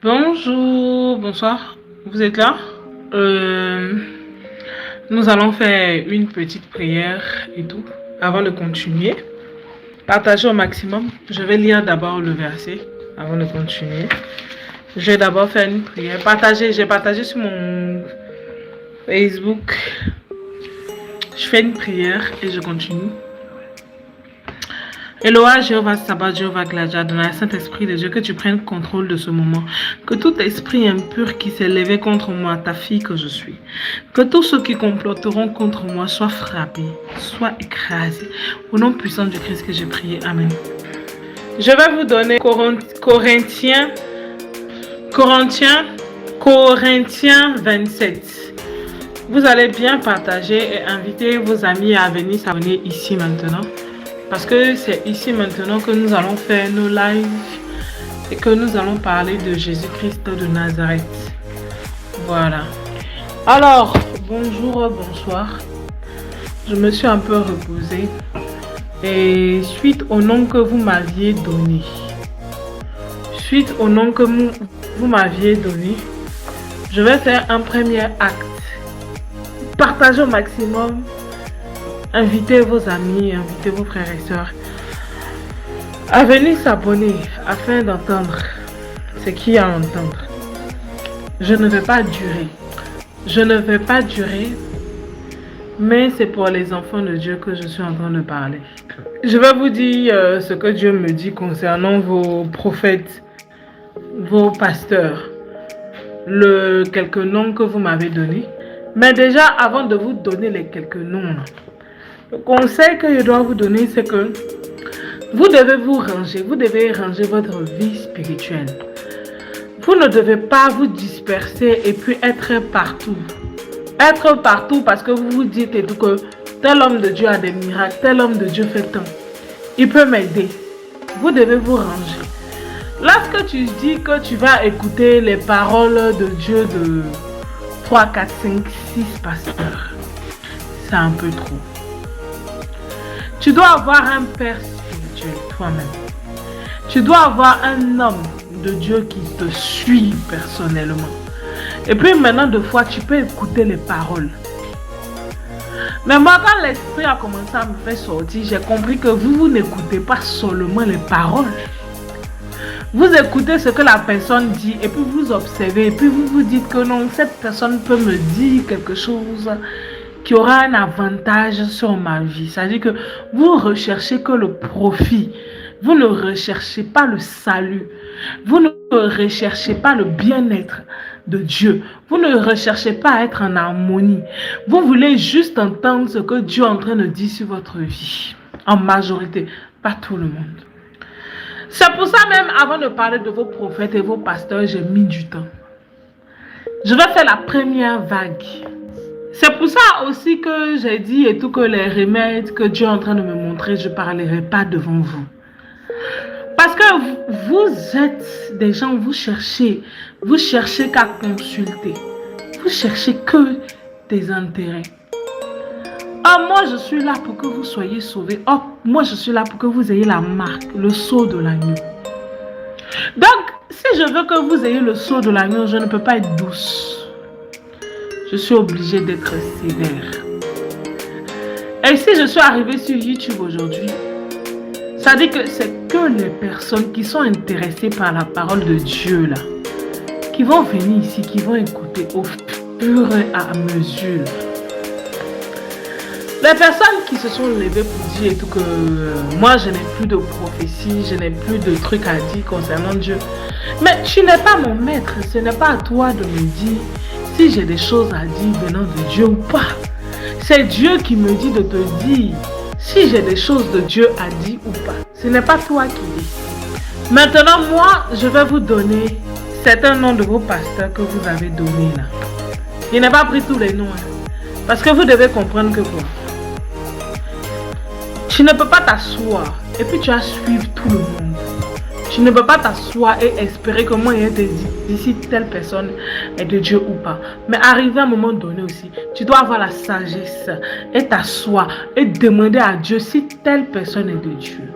Bonjour, bonsoir. Vous êtes là? Euh, Nous allons faire une petite prière et tout avant de continuer. Partagez au maximum. Je vais lire d'abord le verset avant de continuer. Je vais d'abord faire une prière. J'ai partagé sur mon Facebook. Je fais une prière et je continue. Eloa, Jéhovah, Sabbat, Jéhovah, Gladja, dans le Saint-Esprit de Dieu, que tu prennes contrôle de ce moment. Que tout esprit impur qui s'est levé contre moi, ta fille que je suis, que tous ceux qui comploteront contre moi soient frappés, soient écrasés. Au nom puissant du Christ que j'ai prié. Amen. Je vais vous donner Corinthiens 27. Vous allez bien partager et inviter vos amis à venir s'abonner ici maintenant. Parce que c'est ici maintenant que nous allons faire nos lives et que nous allons parler de Jésus-Christ de Nazareth. Voilà. Alors, bonjour, bonsoir. Je me suis un peu reposée. Et suite au nom que vous m'aviez donné, je vais faire un premier acte. Partagez au maximum. Invitez vos amis, invitez vos frères et sœurs à venir s'abonner afin d'entendre ce qu'il y a à entendre. Je ne vais pas durer, mais c'est pour les enfants de Dieu que je suis en train de parler. Je vais vous dire ce que Dieu me dit concernant vos prophètes, vos pasteurs, quelques noms que vous m'avez donnés. Mais déjà, avant de vous donner les quelques noms, le conseil que je dois vous donner, c'est que vous devez vous ranger. Vous devez ranger votre vie spirituelle. Vous ne devez pas vous disperser et puis être partout. Être partout parce que vous vous dites et tout que tel homme de Dieu a des miracles, tel homme de Dieu fait tant. Il peut m'aider. Vous devez vous ranger. Lorsque tu dis que tu vas écouter les paroles de Dieu de 3, 4, 5, 6 pasteurs, c'est un peu trop. Tu dois avoir un père spirituel toi-même. Tu dois avoir un homme de Dieu qui te suit personnellement. Et puis maintenant, de fois, tu peux écouter les paroles. Mais moi, quand l'esprit a commencé à me faire sortir, j'ai compris que vous n'écoutez pas seulement les paroles. Vous écoutez ce que la personne dit et puis vous observez. Et puis vous vous dites que non, cette personne peut me dire quelque chose qui aura un avantage sur ma vie. C'est-à-dire que vous recherchez que le profit. Vous ne recherchez pas le salut. Vous ne recherchez pas le bien-être de Dieu. Vous ne recherchez pas à être en harmonie. Vous voulez juste entendre ce que Dieu est en train de dire sur votre vie. En majorité, pas tout le monde. C'est pour ça même, avant de parler de vos prophètes et vos pasteurs, j'ai mis du temps. Je vais faire la première vague. C'est pour ça aussi que j'ai dit et tout que les remèdes que Dieu est en train de me montrer, je ne parlerai pas devant vous. Parce que vous êtes des gens, vous cherchez qu'à consulter. Vous cherchez que des intérêts. Oh, moi je suis là pour que vous soyez sauvés. Oh, moi je suis là pour que vous ayez la marque, le sceau de l'agneau. Donc, si je veux que vous ayez le sceau de l'agneau, je ne peux pas être douce. Je suis obligée d'être sévère. Et si je suis arrivée sur YouTube aujourd'hui, ça dit que c'est que les personnes qui sont intéressées par la parole de Dieu là, qui vont venir ici, qui vont écouter au fur et à mesure. Les personnes qui se sont levées pour dire et tout que moi je n'ai plus de prophétie, je n'ai plus de trucs à dire concernant Dieu. Mais tu n'es pas mon maître, ce n'est pas à toi de me dire si j'ai des choses à dire venant de Dieu ou pas. C'est Dieu qui me dit de te dire si j'ai des choses de Dieu à dire ou pas. Ce n'est pas toi qui dis. Maintenant, moi, je vais vous donner certains noms de vos pasteurs que vous avez donnés là. Je n'ai pas pris tous les noms. Parce que vous devez comprendre que quoi. Tu ne peux pas t'asseoir et puis tu vas suivre tout le monde. Tu ne peux pas t'asseoir et espérer que moi, il te dit si telle personne est de Dieu ou pas. Mais arrivé à un moment donné aussi, tu dois avoir la sagesse et t'asseoir et demander à Dieu si telle personne est de Dieu.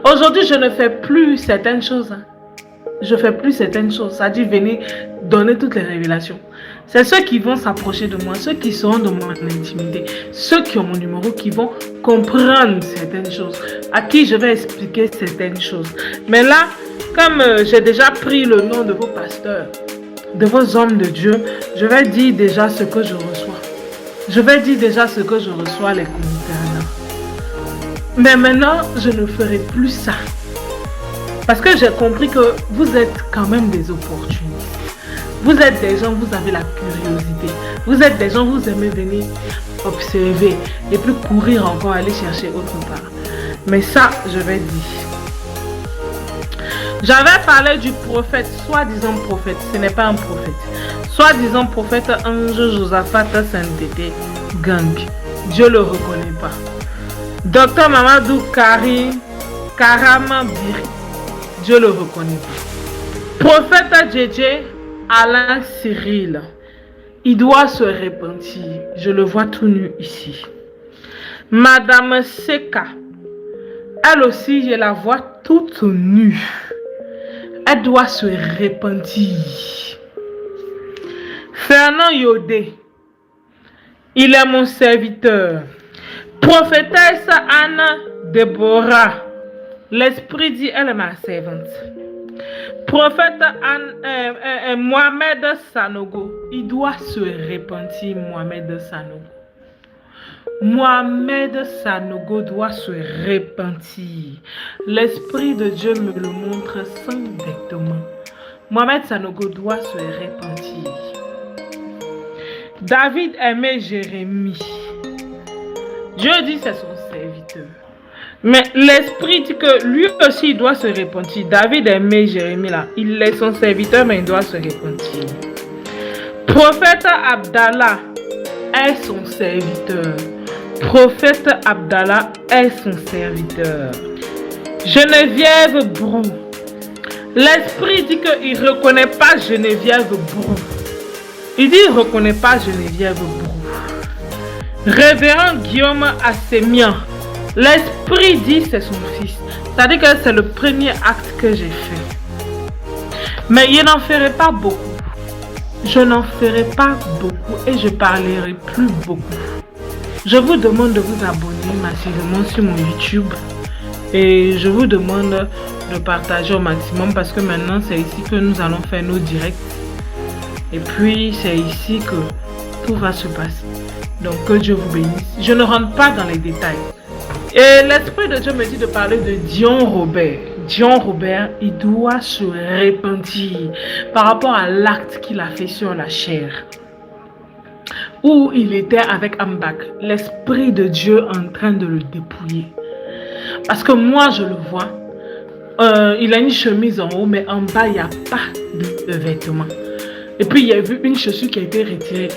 Aujourd'hui, je ne fais plus certaines choses. je ne fais plus certaines choses. Ça dit venir donner toutes les révélations. C'est ceux qui vont s'approcher de moi, ceux qui seront dans mon intimité, ceux qui ont mon numéro, qui vont comprendre certaines choses, à qui je vais expliquer certaines choses. Mais là, comme j'ai déjà pris le nom de vos pasteurs, de vos hommes de Dieu, je vais dire déjà ce que je reçois. Je vais dire déjà ce que je reçois les concernant. Mais maintenant, je ne ferai plus ça. Parce que j'ai compris que vous êtes quand même des opportunistes. Vous êtes des gens, vous avez la curiosité. Vous êtes des gens, vous aimez venir observer et puis courir encore, aller chercher autre part. Mais ça, je vais dire. J'avais parlé du prophète, soi-disant prophète. Ce n'est pas un prophète. Soi-disant prophète Ange Josaphat Saint-Tété Gang. Dieu ne le reconnaît pas. Docteur Mamadou Karama Biri. Dieu ne le reconnaît pas. Prophète Djedje Alain Cyril. Il doit se repentir. Je le vois tout nu ici. Madame Seka. Elle aussi, je la vois toute nue. Elle doit se repentir. Fernand Yodé. Il est mon serviteur. Prophétesse Anna Déborah. L'Esprit dit, elle est ma servante. Prophète Mohamed Sanogo. Il doit se repentir, Mohamed Sanogo. Mohamed Sanogo doit se repentir. L'Esprit de Dieu me le montre sans directement. Mohamed Sanogo doit se repentir. David aimait Jérémie. Dieu dit c'est son serviteur. Mais l'Esprit dit que lui aussi il doit se repentir. David aimait Jérémie là. Il est son serviteur mais il doit se repentir. Prophète Abdallah est son serviteur. Prophète Abdallah est son serviteur. Geneviève Brou. L'Esprit dit qu'il ne reconnaît pas Geneviève Brou. Il dit qu'il ne reconnaît pas Geneviève Brou. Révérend Guillaume Assemian. L'Esprit dit c'est son fils. C'est-à-dire que c'est le premier acte que j'ai fait. Mais il n'en ferai pas beaucoup. Je n'en ferai pas beaucoup et je parlerai plus beaucoup. Je vous demande de vous abonner massivement sur mon YouTube et je vous demande de partager au maximum parce que maintenant c'est ici que nous allons faire nos directs et puis c'est ici que tout va se passer. Donc que Dieu vous bénisse. Je ne rentre pas dans les détails. Et l'Esprit de Dieu me dit de parler de Dion Robert. Dion Robert, il doit se repentir par rapport à l'acte qu'il a fait sur la chair. Où il était avec Ambak, l'Esprit de Dieu en train de le dépouiller. Parce que moi, je le vois, il a une chemise en haut, mais en bas, il n'y a pas de vêtements. Et puis, il y a vu une chaussure qui a été retirée.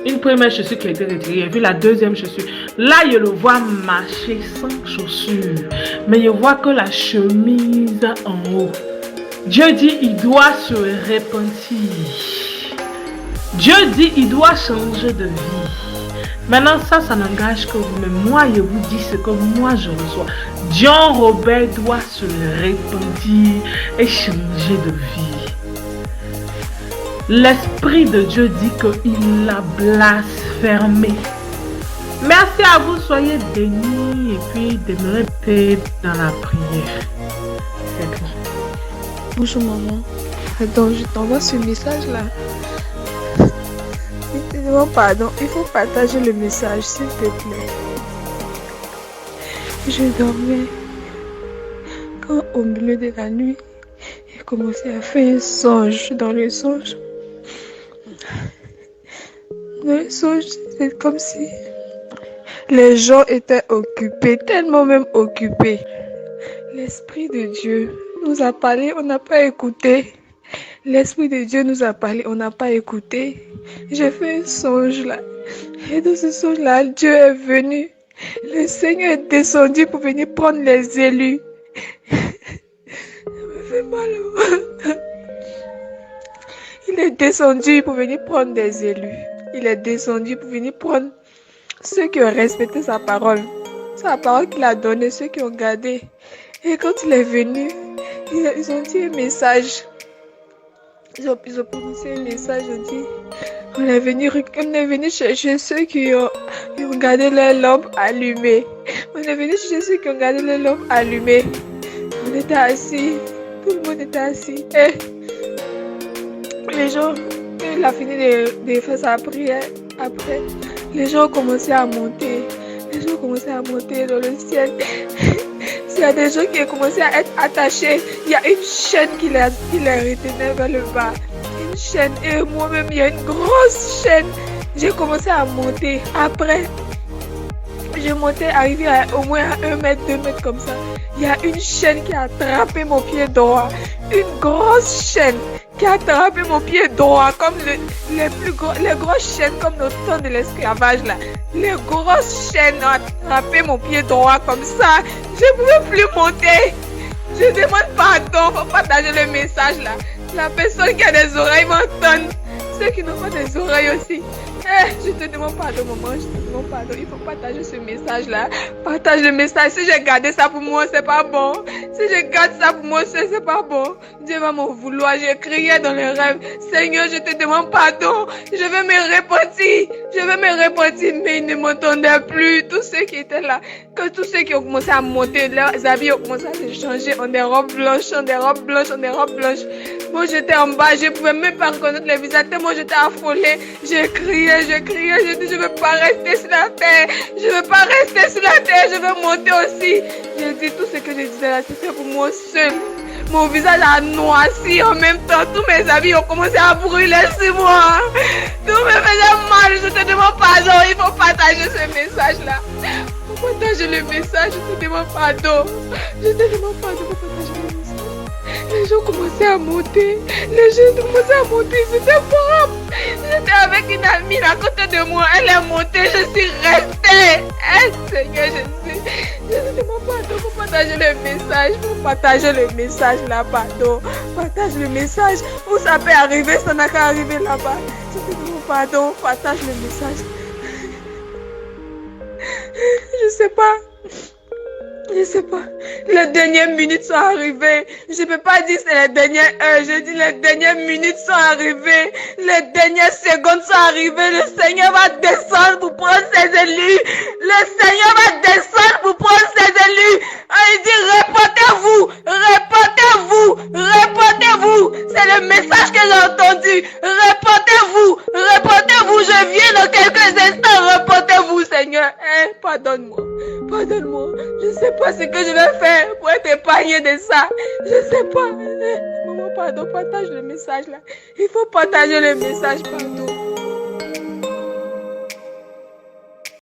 Une première chaussure qui a été retirée, il y a vu la deuxième chaussure. Là, je le vois marcher sans chaussure. Mais je vois que la chemise en haut. Dieu dit, il doit se repentir. Dieu dit, il doit changer de vie. Maintenant, ça n'engage que vous. Mais moi, je vous dis ce que moi, je reçois. Dion Robert doit se repentir et changer de vie. L'Esprit de Dieu dit qu'il l'a blasphémé. Merci à vous, soyez bénis et puis demeurez dans la prière. C'est bon. Bonjour maman. Attends, je t'envoie ce message-là. Je te demande pardon. Il faut partager le message, s'il te plaît. Je dormais. Quand au milieu de la nuit, j'ai commencé à faire un songe. Dans le songe, c'est comme si les gens étaient occupés, tellement même occupés. L'Esprit de Dieu nous a parlé, on n'a pas écouté. L'Esprit de Dieu nous a parlé, on n'a pas écouté. J'ai fait un songe là. Et dans ce songe là, Dieu est venu. Le Seigneur est descendu pour venir prendre les élus. Ça me fait mal. Il est descendu pour venir prendre des élus. Il est descendu pour venir prendre ceux qui ont respecté sa parole. Sa parole qu'il a donnée, ceux qui ont gardé. Et quand il est venu, ils ont dit un message. Ils ont prononcé un message, on dit, on est venu chercher ceux qui ont gardé leur lampe allumée. On est venu chercher ceux qui ont gardé leur lampe allumée. On était assis, tout le monde était assis. Et les gens, quand il a fini de faire sa prière, après, les gens ont commencé à monter. Les gens ont commencé à monter dans le ciel. S'il y a des gens qui ont commencé à être attachés, il y a une chaîne qui les retenait vers le bas. Une chaîne. Et moi-même, il y a une grosse chaîne. J'ai commencé à monter. Après, je montais, arrivé à au moins à 1 mètre, 2 mètres comme ça. Il y a une chaîne qui a attrapé mon pied droit. Une grosse chaîne qui a attrapé mon pied droit, comme les grosses chaînes comme au temps de l'esclavage là. Les grosses chaînes ont attrapé mon pied droit comme ça. Je ne pouvais plus monter. Je demande pardon pour partager le message là. La personne qui a des oreilles m'entend. Ceux qui n'ont pas des oreilles aussi. Je te demande pardon, maman. Je te demande pardon. Il faut partager ce message-là. Partage le message. Si j'ai gardé ça pour moi, c'est pas bon. Si je garde ça pour moi, c'est pas bon. Dieu va m'en vouloir. J'ai crié dans les rêves. Seigneur, je te demande pardon. Je vais me repentir. Je vais me repentir. Mais ils ne m'entendaient plus. Tous ceux qui étaient là. Que tous ceux qui ont commencé à monter, leurs habits ont commencé à se changer en des robes blanches, en des robes blanches, en des robes blanches. Moi, j'étais en bas. Je ne pouvais même pas reconnaître les visages. Tellement j'étais affolée. J'ai crié. J'ai dit, je ne veux pas rester sur la terre. Je ne veux pas rester sur la terre. Je veux monter aussi. J'ai dit, tout ce que je disais là, c'était pour moi seul. Mon visage a noirci en même temps. Tous mes habits ont commencé à brûler sur moi. Tout me faisait mal. Je te demande pardon. Il faut partager ce message-là. Il faut partager le message. Je te demande pardon. Je te demande pardon pour partager le message. Les gens commençaient à monter. Les gens commençaient à monter. C'était fort. J'étais avec une amie à côté de moi. Elle est montée. Je suis restée. Seigneur Jésus. Je te demande pardon pour partager le message. Pour partager le message là. Pardon. Partage le message. Où ça peut arriver, ça n'a qu'à arriver là-bas. Je te demande pardon. Partage le message. Je sais pas. Je sais pas. Les dernières minutes sont arrivées. Je peux pas dire c'est les dernières heures. Je dis les dernières minutes sont arrivées. Les dernières secondes sont arrivées. Le Seigneur va descendre pour prendre ses élus. Le Seigneur va descendre pour prendre ses élus. Il dit répondez-vous. Répondez-vous. Répondez-vous. C'est le message que j'ai entendu. Répondez-vous. Répondez-vous. Je viens dans quelques instants. Répondez-vous, Seigneur. Pardonne-moi. Pardonne-moi. Je sais pas ce que je vais faire pour être épargné de ça. Je sais pas. Maman, pardon, partage le message là. Il faut partager le message, pardon.